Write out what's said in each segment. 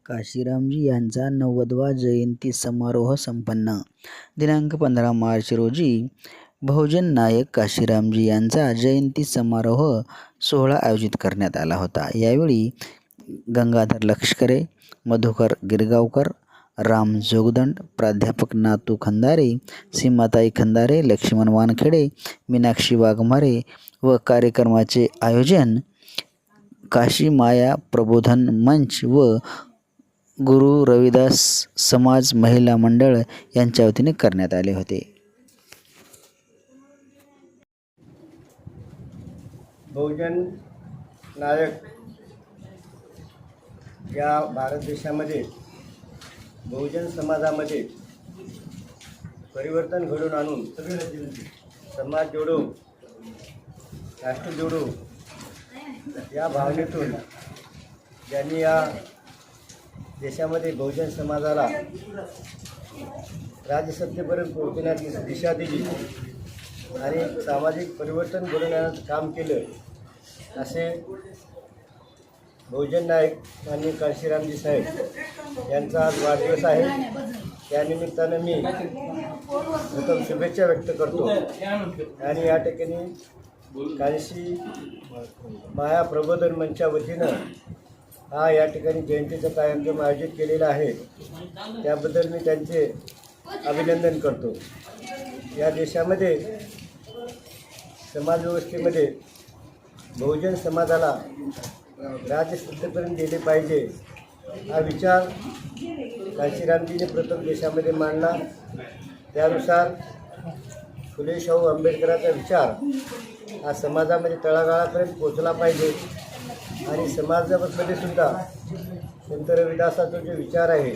काशीरामजी यांचा 90वा जयंती समारोह संपन्न. दिनांक 15 मार्च रोजी बहुजन नायक काशीरामजी यांचा जयंती समारोह सोहळा आयोजित करण्यात आला होता. यावेळी गंगाधर लष्करे, मधुकर गिरगावकर, राम जोगदंड, प्राध्यापक नातू खंदारे, सीमाताई खंदारे, लक्ष्मण वानखेडे, मीनाक्षी वाघमारे व कार्यक्रमाचे आयोजन काशी माया प्रबोधन मंच व गुरु रविदास समाज महिला मंडळ यांच्या वतीने करण्यात आले होते. बहुजन नायक या भारत देशामध्ये बहुजन समाजामध्ये परिवर्तन घडवून आणून समाज जोडो राष्ट्र जोडो या भावनेतून ज्यांनी या देशामध्ये बहुजन समाजाला राजसत्तेपर्यंत पोहोचण्याची दिशा दिली आणि सामाजिक परिवर्तन घडवून आणण्याचं काम केलं असे बहुजन नायक माननीय काशीरामजी साहेब यांचा आज वाढदिवस आहे. त्यानिमित्तानं मी प्रथम शुभेच्छा व्यक्त करतो आणि या ठिकाणी काशी माया प्रबोधन मंचच्या वतीनं हा या ठिकाणी जयंतीचा कार्यक्रम आयोजित केलेला आहे. त्याबद्दल मी त्यांचे अभिनंदन करतो. या देशामध्ये समाजव्यवस्थेमध्ये बहुजन समाजाला राजसत्तेपर्यंत गेले पाहिजे हा विचार काशीरामजीने प्रथम देशामध्ये मांडला. त्यानुसार फुले शाहू आंबेडकरांचा विचार हा समाजामध्ये तळागाळापर्यंत पोचला पाहिजे आणि समाजामध्ये सुद्धा संत रविदासाचा जो विचार आहे,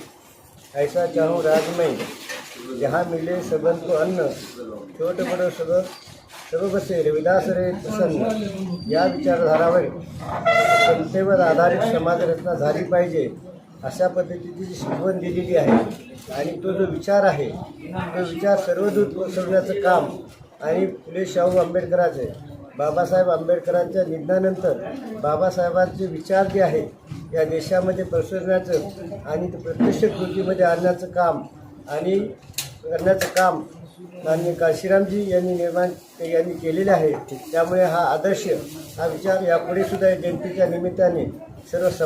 ऐसा चाहूँ राजमय जहाँ मिले सबन को अन्न, छोट बडं सगळं सर्व बसे रविदास रे प्रसन्न या विचारधारावर संस्थेवर आधारित समाजरचना झाली पाहिजे अशा पद्धतीची जी शिकवण दिलेली आहे आणि तो जो विचार आहे तो विचार सर्वदूर पोचवण्याचं काम आणि फुले शाहू आंबेडकरांचे बाबासाहेब आंबेडकरांच्या निधनानंतर बाबासाहेबांचे विचार जे आहे या देशामध्ये पसरण्याचं आणि ते प्रत्यक्ष कृतीमध्ये आणण्याचं काम आणि करण्याचं काम माननीय काशीरामजी यांनी केलेले आहे. त्यामुळे हा आदर्श हा विचार यापुढे सुद्धा जयंतीच्या निमित्ताने सर्वच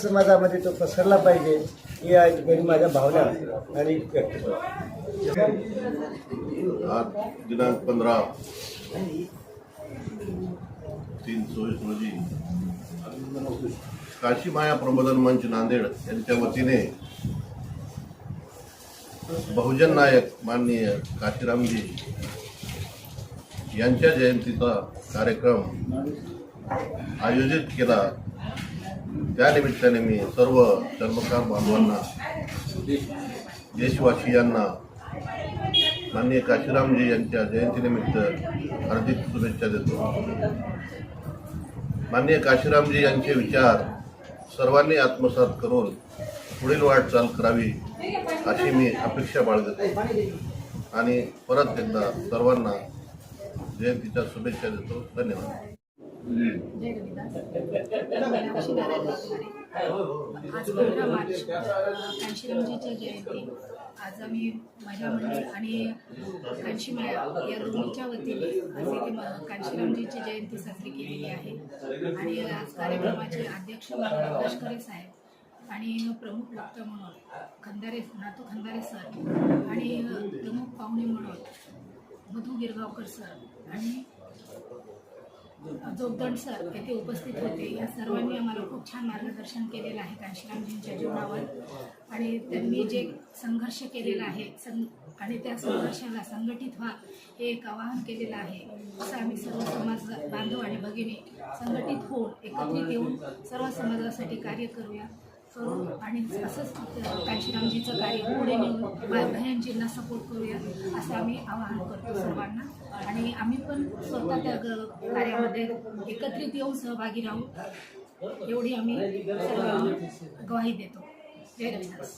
समाजामध्ये तो पसरला पाहिजे ही या ठिकाणी माझ्या भावना आणि व्यक्त करतो. आज दिनांक 15/3/24 रोजी काशी माया प्रबोधन मंच नांदेड यांच्या वतीने बहुजन नायक माननीय काशीरामजी यांच्या जयंतीचा कार्यक्रम आयोजित केला. त्यानिमित्ताने मी सर्व चर्मकार बांधवांना, देशवासियांना माननीय काशीरामजी यांच्या जयंतीनिमित्त हार्दिक शुभेच्छा देतो. माननीय काशीरामजी यांचे विचार सर्वांनी आत्मसात करून पुढील वाटचाल करावी अशी मी अपेक्षा बाळगतो आणि परत एकदा सर्वांना जयंतीच्या शुभेच्छा देतो. धन्यवाद. आज 15 मार्च काशीरामजीची जयंती. आज आम्ही महिला मंडळ आणि काशी माया या दोन्हीच्या वतीने आज इथे काशीरामजीची जयंती साजरी केलेली आहे आणि आज कार्यक्रमाचे अध्यक्ष म्हणून लष्करे साहेब आणि प्रमुख वक्ता म्हणून नातू खंदारे सर आणि प्रमुख पाहुणे म्हणून मधु गिरगावकर सर आणि जोगदंड सर येथे उपस्थित होते. या सर्वांनी आम्हाला खूप छान मार्गदर्शन केलेलं आहे काशीरामजींच्या जीवनावर आणि त्यांनी जे संघर्ष केलेला आहे आणि त्या संघर्षाला संघटित व्हा हे एक आवाहन केलेलं आहे. असं आम्ही सर्व समाज बांधव आणि भगिनी संघटित होऊन एकत्रित येऊन सर्व समाजासाठी कार्य करूया आणि असंच काशीरामजीचं कार्य पुढे नेऊन बहिणींना सपोर्ट करूया असं आम्ही आवाहन करतो सर्वांना आणि आम्ही पण स्वतः त्या कार्यामध्ये एकत्रित येऊन सहभागी राहू एवढी आम्ही सर्वांना ग्वाही देतो. जय रविदास.